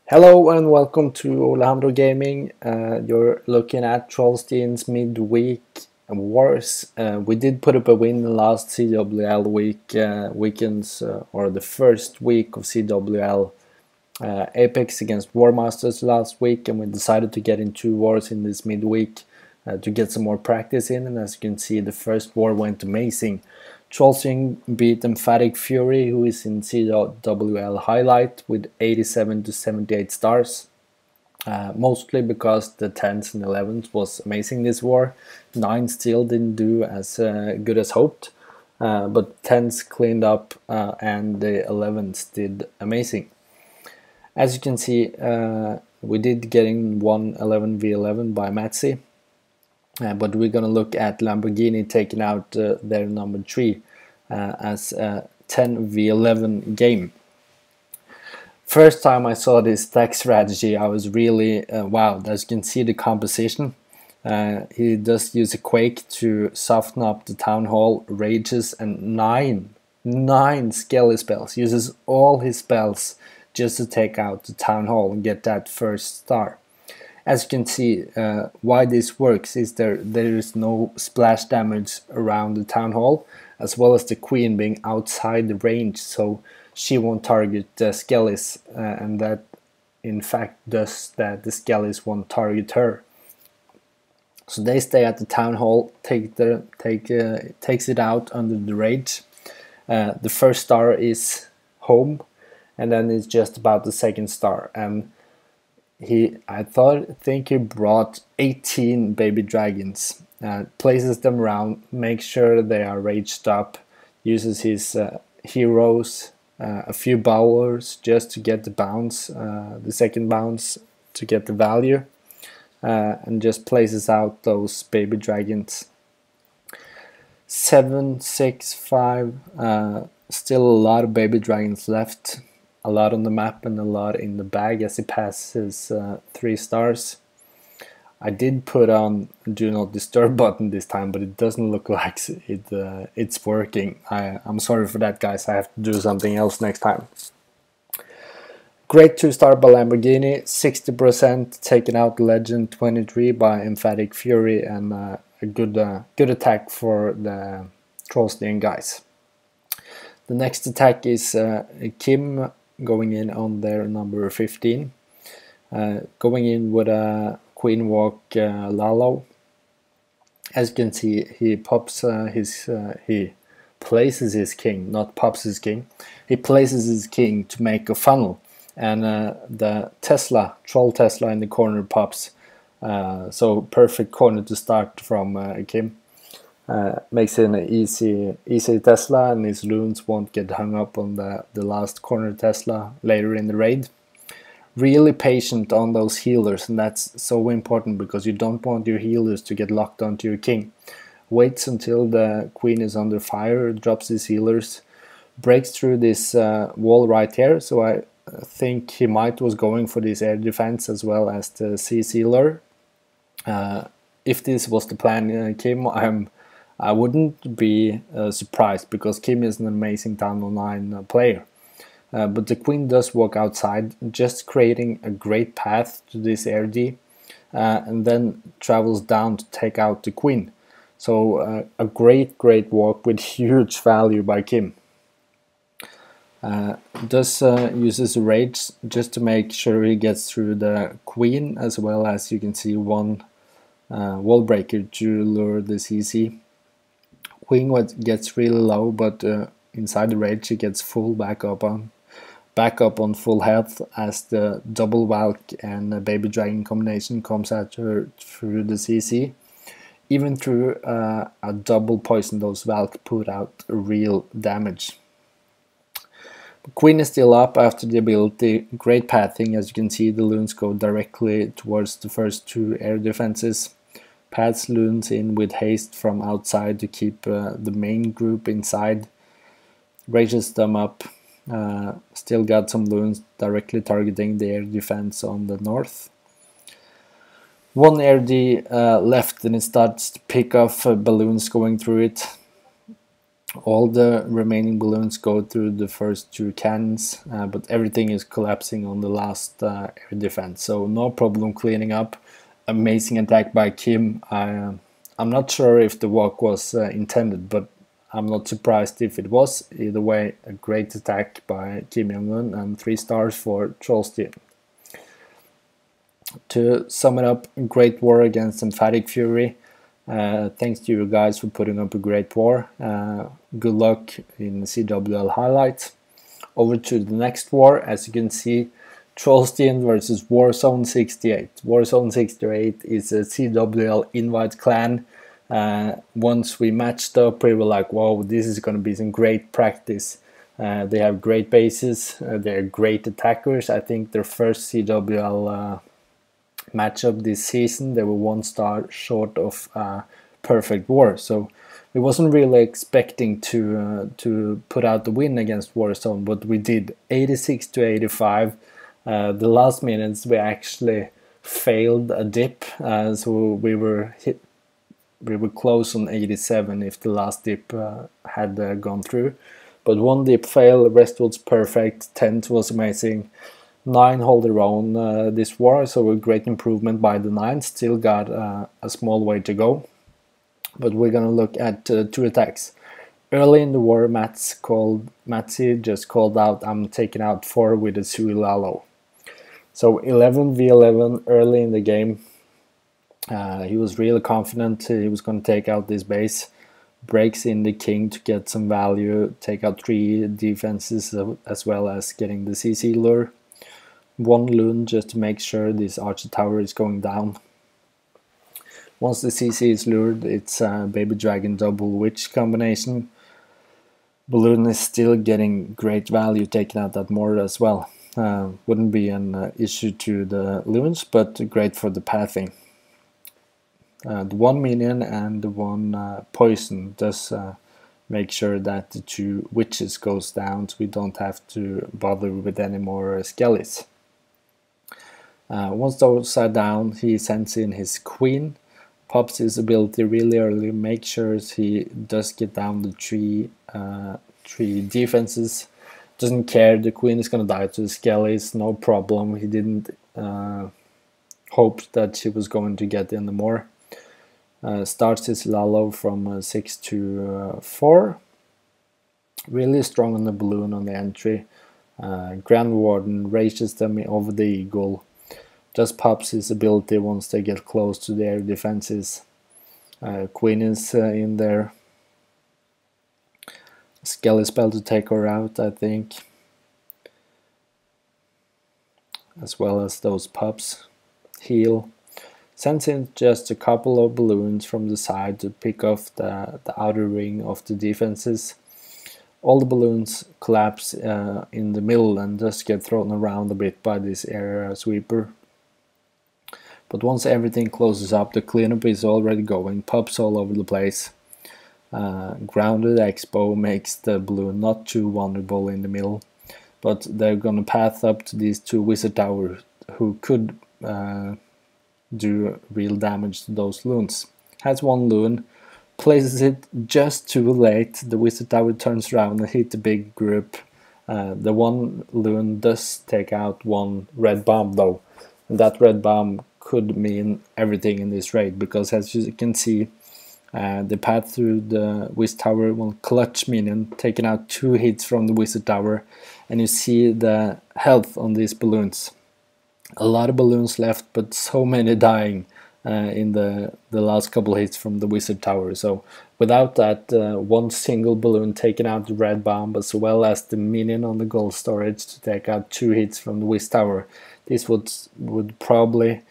Hello and welcome to Alejandro Gaming. You're looking at Trollstien's midweek wars. We did put up a win in the last CWL weekends, or the first week of CWL Apex against War Masters last week, and we decided to get in 2 wars in this midweek to get some more practice in. And as you can see, the first war went amazing. Trollstien beat Emphatic Fury, who is in CWL Highlight, with 87 to 78 stars. Mostly because the 10s and 11s was amazing this war. 9s still didn't do as good as hoped, but 10s cleaned up and the 11s did amazing. As you can see, we did getting 11v11 by Matzi. But we're going to look at Lamborghini taking out their number 3 as a 10v11 game. First time I saw this stack strategy, I was really wowed. As you can see, the composition. He does use a Quake to soften up the Town Hall, Rages, and 9 Skelly spells. Uses all his spells just to take out the Town Hall and get that first star. As you can see, why this works is there is no splash damage around the Town Hall, as well as the Queen being outside the range, so she won't target the Skellies, and that in fact does that the Skellies won't target her. So they stay at the Town Hall, takes it out under the rage. The first star is home, and then it's just about the second star. And I think he brought 18 baby dragons, places them around, makes sure they are raged up, uses his heroes, a few bowlers just to get the bounce, the second bounce to get the value, and just places out those baby dragons. 7, 6, 5, still a lot of baby dragons left. A lot on the map and a lot in the bag as he passes 3 stars. I did put on do not disturb button this time, but it doesn't look like it's working. I'm sorry for that, guys. I have to do something else next time. Great 2-star by Lamborghini, 60% taking out Legend 23 by Emphatic Fury, and a good attack for the Trollstien guys. The next attack is Kim going in on their number 15, going in with a Queen Walk Lalo. As you can see, he pops he places his king, not pops his king. He places his king to make a funnel, and the Troll Tesla in the corner pops. So perfect corner to start from Kim. Makes it an easy Tesla, and his loons won't get hung up on the last corner Tesla later in the raid. Really patient on those healers, and that's so important because you don't want your healers to get locked onto your king. Waits until the queen is under fire, drops his healers, breaks through this wall right here, so I think he was going for this air defense as well as the sea sealer. If this was the plan, Kim, I wouldn't be surprised, because Kim is an amazing Town Hall 9 player. But the Queen does walk outside, just creating a great path to this air D, and then travels down to take out the Queen. So a great walk with huge value by Kim. Uses a rage just to make sure he gets through the Queen, as well as you can see 1 wall breaker to lure the CC. Queen gets really low, but inside the rage she gets full back up on full health, as the double Valk and the baby dragon combination comes at her through the CC. Even through a double poison, those Valk put out real damage. Queen is still up after the ability. Great pathing, as you can see the loons go directly towards the first 2 air defenses. Pads loons in with haste from outside to keep the main group inside. Rages them up. Still got some loons directly targeting the air defense on the north. 1 air D left, and it starts to pick off balloons going through it. All the remaining balloons go through the first 2 cannons, but everything is collapsing on the last air defense, so no problem cleaning up. Amazing attack by Kim. I'm not sure if the walk was intended, but I'm not surprised if it was. Either way, a great attack by Kim Jong-un and 3 stars for Trollstien. To sum it up, great war against Emphatic Fury. Thanks to you guys for putting up a great war. Good luck in CWL highlights. Over to the next war. As you can see, Trollstien versus Warzone 68. Warzone 68 is a CWL invite clan. Once we matched up, we were like, wow, this is going to be some great practice. They have great bases. They're great attackers. I think their first CWL matchup this season, they were 1 star short of perfect war, so we wasn't really expecting to put out the win against Warzone, but we did. 86 to 85. The last minutes we actually failed a dip, so we were close on 87 if the last dip had gone through, but 1 dip failed, the rest was perfect. 10th was amazing. 9 hold their own this war, so a great improvement by the 9. Still got a small way to go, but we're gonna look at 2 attacks. Early in the war, Matsi just called out, I'm taking out 4 with a Suilalo. So 11v11 early in the game. He was really confident he was going to take out this base. Breaks in the king to get some value, take out 3 defenses as well as getting the CC lure. 1 loon just to make sure this archer tower is going down. Once the CC is lured, it's baby dragon double witch combination. Balloon is still getting great value taking out that mortar as well. Wouldn't be an issue to the loons, but great for the pathing. The 1 minion and the 1 poison does make sure that the 2 witches goes down, so we don't have to bother with any more skellies. Once those are down, he sends in his queen, pops his ability really early, make sure he does get down the 3 defenses. Doesn't care, the queen is gonna die to the skellies, no problem. He didn't hope that she was going to get in the more. Starts his Lalo from 6 to 4. Really strong on the balloon on the entry. Grand Warden rages them over the eagle. Just pops his ability once they get close to their defenses. Queen is in there. Skelly spell to take her out, I think. As well as those pups. Heal. Sends in just a couple of balloons from the side to pick off the outer ring of the defenses. All the balloons collapse in the middle and just get thrown around a bit by this area sweeper. But once everything closes up, the cleanup is already going, pups all over the place. Grounded Expo makes the balloon not too vulnerable in the middle, but they're gonna path up to these 2 wizard towers who could do real damage to those loons. Has 1 loon, places it just too late, the wizard tower turns around and hit the big group. The 1 loon does take out 1 red bomb though, and that red bomb could mean everything in this raid, because as you can see, the path through the wizard tower, 1 clutch minion taking out 2 hits from the wizard tower, and you see the health on these balloons. A lot of balloons left, but so many dying in the last couple hits from the wizard tower. So without that 1 single balloon taking out the red bomb, as well as the minion on the gold storage to take out 2 hits from the wizard tower, this would probably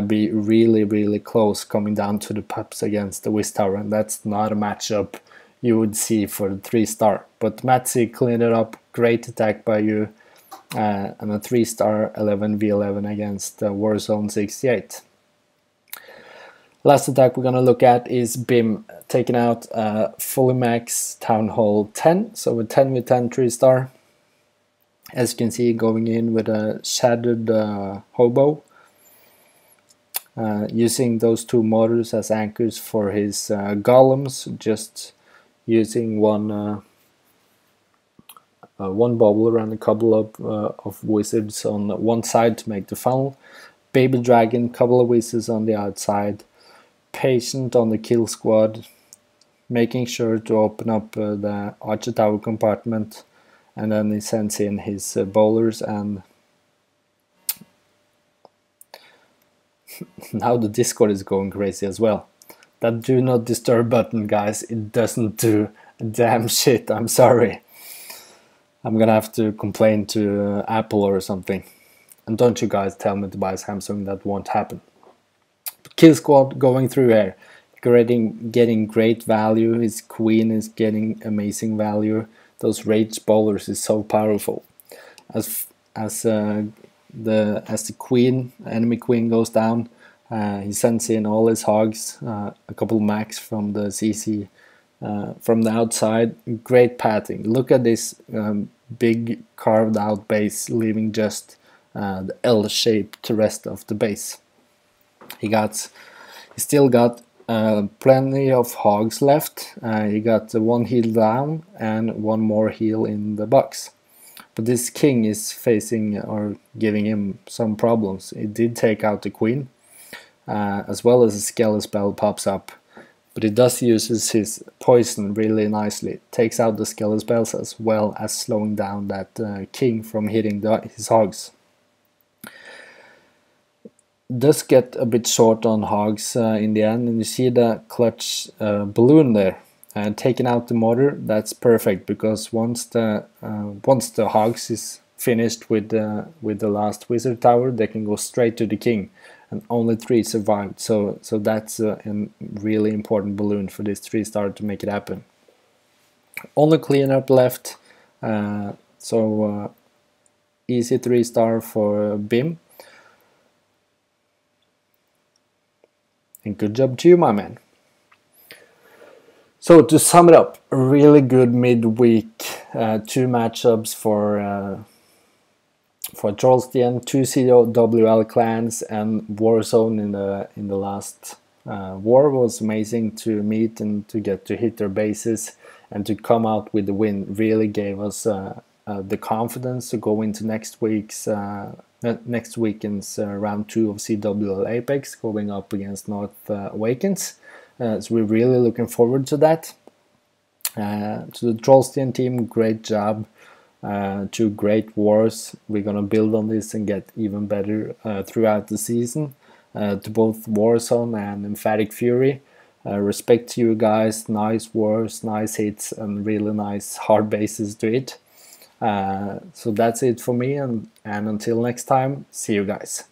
be really close, coming down to the pups against the wizard tower, and that's not a matchup you would see for the 3 star. But Matsi cleaned it up, great attack by you. And a 3 star 11v11 against Warzone 68. Last attack we're gonna look at is Bim taking out fully max Town Hall 10, so a 10v10 3 star. As you can see, going in with a shattered hobo, using those 2 mortars as anchors for his golems, just using one bubble and a couple of wizards on one side to make the funnel. Baby dragon, couple of wizards on the outside. Patient on the kill squad, making sure to open up the archer tower compartment, and then he sends in his bowlers, and now the Discord is going crazy as well. That do not disturb button, guys, it doesn't do a damn shit. I'm sorry. I'm gonna have to complain to Apple or something. And don't you guys tell me to buy Samsung, that won't happen. Kill squad going through here, getting great value. His queen is getting amazing value. Those rage bowlers is so powerful. As the queen, enemy queen goes down, he sends in all his hogs, a couple max from the CC from the outside. Great pathing. Look at this big carved out base, leaving just the L shape to rest of the base. He still got plenty of hogs left. He got one heal down and one more heal in the box. But this king is facing or giving him some problems. It did take out the queen, as well as a Skelly spell pops up. But it does uses his poison really nicely. Takes out the Skelly spells as well as slowing down that king from hitting his hogs. Does get a bit short on hogs in the end, and you see the clutch balloon there. And taking out the mortar, that's perfect, because once the hogs is finished with the last wizard tower, they can go straight to the king, and only 3 survived. So that's a really important balloon for this 3-star to make it happen. Only cleanup left, so easy 3-star for Bim. And good job to you, my man. So to sum it up, a really good midweek, 2 matchups for Trollstien, 2 CWL clans, and Warzone in the last war was amazing to meet and to get to hit their bases and to come out with the win. Really gave us the confidence to go into next weekend's round 2 of CWL Apex, going up against North Awakens. So we're really looking forward to that. To the Trollstien team, great job. 2 great wars. We're gonna build on this and get even better throughout the season. To both Warzone and Emphatic Fury, respect to you guys. Nice wars, nice hits, and really nice hard bases to hit. So that's it for me, and until next time, see you guys.